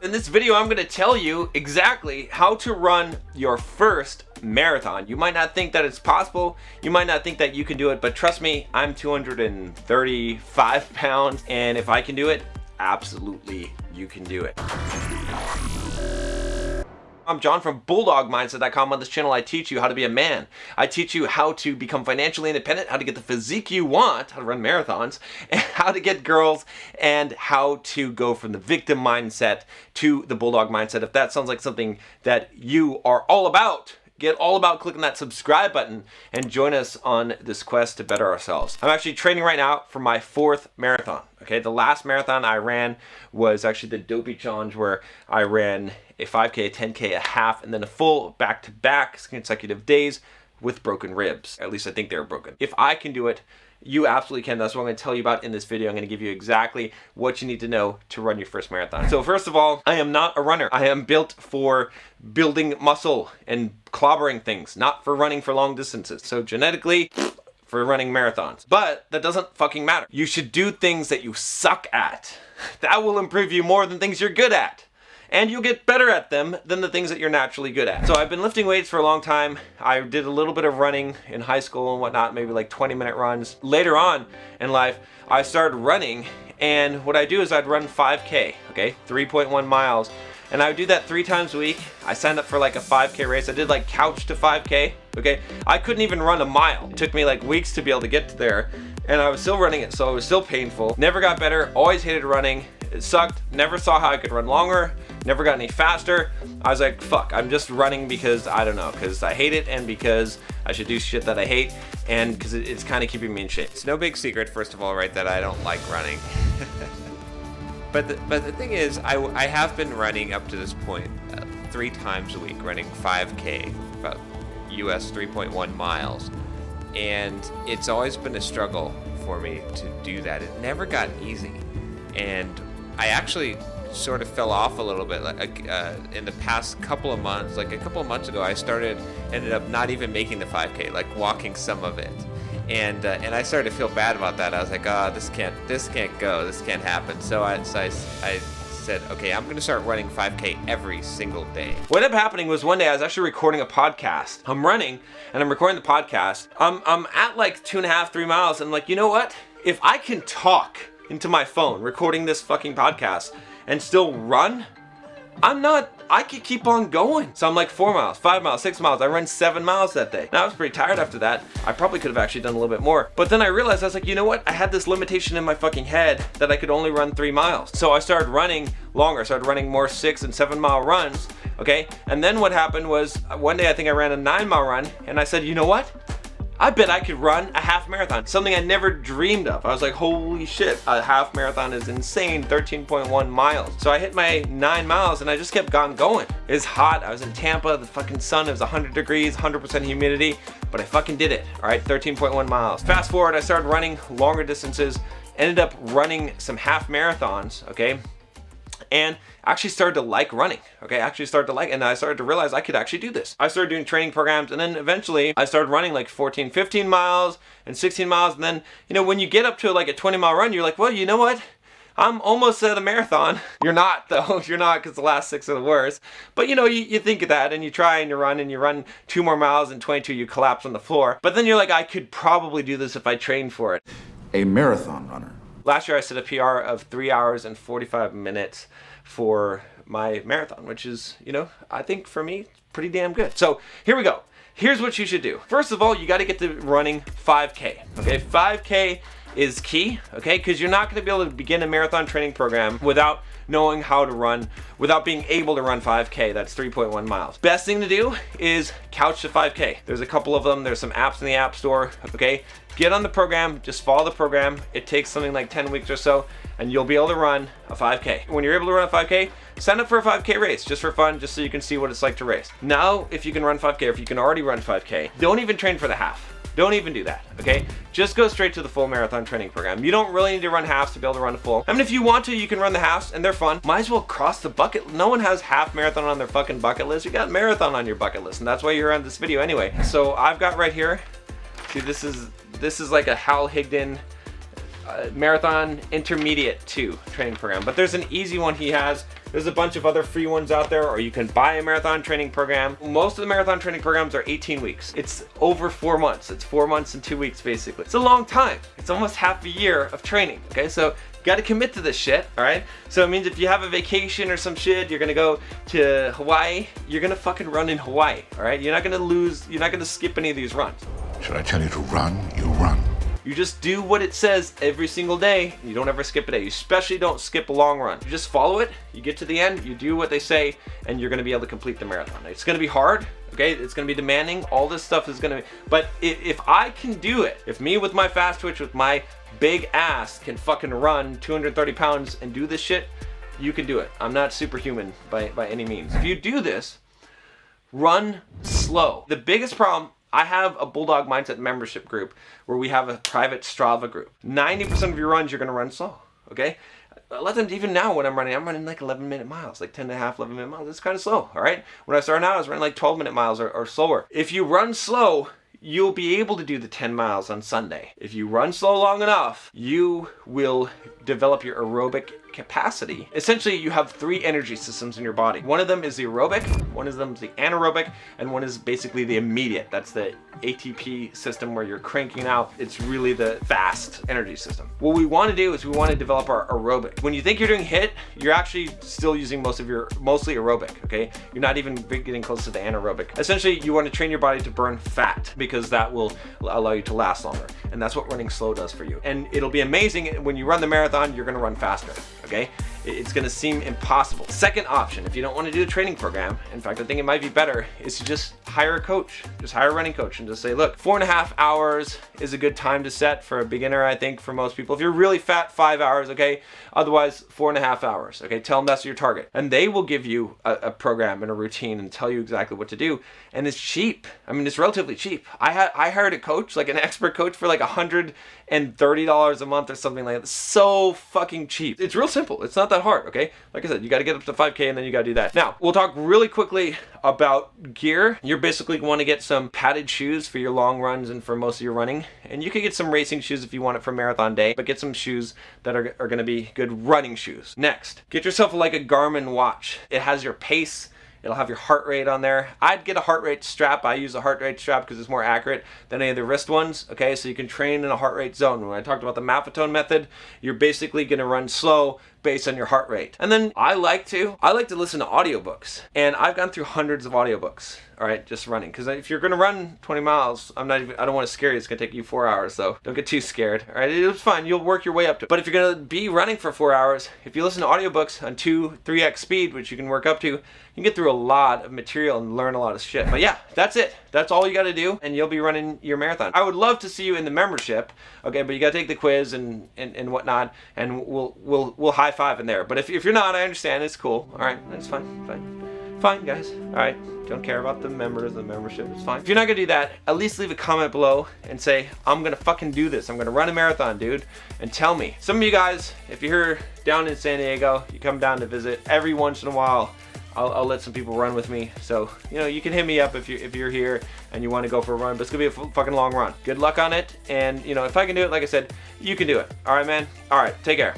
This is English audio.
In this video, I'm going to tell you exactly how to run your first marathon. You might not think that it's possible. You might not think that you can do it, but trust me, I'm 235 pounds, and if I can do it, absolutely you can do it. I'm John from BulldogMindset.com. On this channel, I teach you how to be a man. I teach you how to become financially independent, how to get the physique you want, how to run marathons, and how to get girls, and how to go from the victim mindset to the Bulldog mindset. If that sounds like something that you are all about, get all about clicking that subscribe button and join us on this quest to better ourselves. I'm actually training right now for my 4th marathon. Okay, the last marathon I ran was actually the Dopey Challenge, where I ran a 5K, a 10K, a half, and then a full back-to-back consecutive days with broken ribs. At least I think they were broken. If I can do it, you absolutely can. That's what I'm going to tell you about in this video. I'm going to give you exactly what you need to know to run your first marathon. So first of all, I am not a runner. I am built for building muscle and clobbering things, not for running for long distances. So genetically, for running marathons. But that doesn't fucking matter. You should do things that you suck at. That will improve you more than things you're good at. And you'll get better at them than the things that you're naturally good at. So I've been lifting weights for a long time. I did a little bit of running in high school and whatnot, maybe like 20-minute runs. Later on in life, I started running, and what I do is I'd run 5K, okay, 3.1 miles. And I would do that 3 times a week. I signed up for like a 5K race. I did like couch to 5K, okay? I couldn't even run a mile. It took me like weeks to be able to get to there, and I was still running it, so it was still painful. Never got better, always hated running. It sucked, never saw how I could run longer, never got any faster. I was like, fuck, I'm just running because, I don't know, because I hate it and because I should do shit that I hate and because it's kind of keeping me in shape. It's no big secret, first of all, right, that I don't like running. But the thing is, I have been running up to this point 3 times a week, running 5K, about US 3.1 miles. And it's always been a struggle for me to do that. It never got easy. And I actually sort of fell off a little bit in the past couple of months. Like a couple of months ago, I ended up not even making the 5K, like walking some of it. And I started to feel bad about that. I was like, oh, this can't go, this can't happen. So I said, okay, I'm gonna start running 5K every single day. What ended up happening was one day I was actually recording a podcast. I'm running and I'm recording the podcast. I'm at like 2.5, 3 miles, and I'm like, you know what? If I can talk into my phone recording this fucking podcast and still run, I could keep on going. So I'm like 4 miles, 5 miles, 6 miles. I ran 7 miles that day. Now I was pretty tired after that. I probably could have actually done a little bit more. But then I realized, I was like, you know what? I had this limitation in my fucking head that I could only run 3 miles. So I started running longer. I started running more 6 and 7 mile runs, okay? And then what happened was, one day I think I ran a 9-mile run, and I said, you know what? I bet I could run a half marathon, something I never dreamed of. I was like, holy shit, a half marathon is insane, 13.1 miles. So I hit my 9 miles and I just kept going. It was hot, I was in Tampa, the fucking sun, it was 100 degrees, 100% humidity, but I fucking did it, all right, 13.1 miles. Fast forward, I started running longer distances, ended up running some half marathons, okay? And actually started to like running, okay? And I started to realize I could actually do this. I started doing training programs, and then eventually I started running like 14, 15 miles and 16 miles. And then, you know, when you get up to like a 20-mile run, you're like, well, you know what? I'm almost at a marathon. You're not though, you're not, because the last 6 are the worst. But you know, you think of that and you try and you run 2 more miles, and 22 you collapse on the floor. But then you're like, I could probably do this if I trained for it. A marathon runner. Last year I set a PR of 3 hours and 45 minutes for my marathon, which is, you know, I think for me, pretty damn good. So here we go. Here's what you should do. First of all, you got to get to running 5K, okay? 5K is key, okay? Because you're not going to be able to begin a marathon training program without knowing how to run, without being able to run 5K. That's 3.1 miles. Best thing to do is couch to 5K. There's a couple of them. There's some apps in the App Store, okay? Get on the program, just follow the program. It takes something like 10 weeks or so, and you'll be able to run a 5K. When you're able to run a 5K, sign up for a 5K race, just for fun, just so you can see what it's like to race. Now, if you can run 5K, or if you can already run 5K, don't even train for the half. Don't even do that, okay? Just go straight to the full marathon training program. You don't really need to run halves to be able to run a full. I mean, if you want to, you can run the halves, and they're fun. Might as well cross the bucket. No one has half marathon on their fucking bucket list. You got marathon on your bucket list, and that's why you're on this video anyway. So I've got right here, see, this is like a Hal Higdon Marathon Intermediate 2 training program. But there's an easy one he has. There's a bunch of other free ones out there, or you can buy a marathon training program. Most of the marathon training programs are 18 weeks. It's over 4 months. It's 4 months and 2 weeks, basically. It's a long time. It's almost half a year of training, okay? So you gotta commit to this shit, all right? So it means if you have a vacation or some shit, you're gonna go to Hawaii, you're gonna fucking run in Hawaii, all right? You're not gonna skip any of these runs. Should I tell you to run? You run. You just do what it says every single day. You don't ever skip a day. You especially don't skip a long run. You just follow it, you get to the end, you do what they say, and you're gonna be able to complete the marathon. It's gonna be hard, okay? It's gonna be demanding. All this stuff is gonna be, but if I can do it, if me with my fast twitch, with my big ass can fucking run 230 pounds and do this shit, you can do it. I'm not superhuman by any means. If you do this, run slow. The biggest problem, I have a Bulldog Mindset membership group where we have a private Strava group. 90% of your runs, you're gonna run slow, okay? Let them, even now when I'm running like 11-minute miles, like 10 and a half, 11-minute miles. It's kind of slow, all right? When I started out, I was running like 12-minute miles or slower. If you run slow, you'll be able to do the 10 miles on Sunday. If you run slow long enough, you will develop your aerobic capacity. Essentially, you have 3 energy systems in your body. One of them is the aerobic, one of them is the anaerobic, and one is basically the immediate. That's the ATP system where you're cranking out. It's really the fast energy system. What we want to do is we want to develop our aerobic. When you think you're doing HIIT, you're actually still using mostly aerobic, okay? You're not even getting close to the anaerobic. Essentially, you want to train your body to burn fat because that will allow you to last longer. And that's what running slow does for you. And it'll be amazing when you run the marathon, you're gonna run faster, okay? It's gonna seem impossible. Second option, if you don't want to do a training program, in fact, I think it might be better, is to just hire a coach. Just hire a running coach and just say, look, 4.5 hours is a good time to set for a beginner, I think, for most people. If you're really fat, 5 hours, okay? Otherwise, 4.5 hours, okay? Tell them that's your target. And they will give you a program and a routine and tell you exactly what to do. And it's cheap. I mean, it's relatively cheap. I hired a coach, like an expert coach, for like $130 a month or something like that. So fucking cheap. It's real simple. It's not that hard, okay? Like I said, you got to get up to 5K and then you got to do that. Now, we'll talk really quickly about gear. You're basically want to get some padded shoes for your long runs and for most of your running. And you could get some racing shoes if you want it for marathon day, but get some shoes that are going to be good running shoes. Next, get yourself like a Garmin watch. It has your pace. It'll have your heart rate on there. I'd get a heart rate strap. I use a heart rate strap because it's more accurate than any of the wrist ones, okay? So you can train in a heart rate zone. When I talked about the Maffetone method, you're basically gonna run slow based on your heart rate. And then I like to listen to audiobooks. And I've gone through hundreds of audiobooks, all right, just running. Because if you're gonna run 20 miles, I don't want to scare you. It's gonna take you 4 hours, so don't get too scared, all right? It's fine, you'll work your way up to it. But if you're gonna be running for 4 hours, if you listen to audiobooks on 2-3x speed, which you can work up to, you can get through a lot of material and learn a lot of shit. But yeah, that's it. That's all you gotta do, and you'll be running your marathon. I would love to see you in the membership, okay, but you gotta take the quiz and whatnot, and we'll high five in there. But if you're not, I understand, it's cool. All right, that's fine, guys. All right, don't care about the members, the membership, it's fine. If you're not gonna do that, at least leave a comment below and say, I'm gonna fucking do this. I'm gonna run a marathon, dude, and tell me. Some of you guys, if you're down in San Diego, you come down to visit every once in a while. I'll let some people run with me. So, you know, you can hit me up if you're here and you want to go for a run, but it's gonna be a fucking long run. Good luck on it. And, you know, if I can do it, like I said, you can do it. All right, man. All right, take care.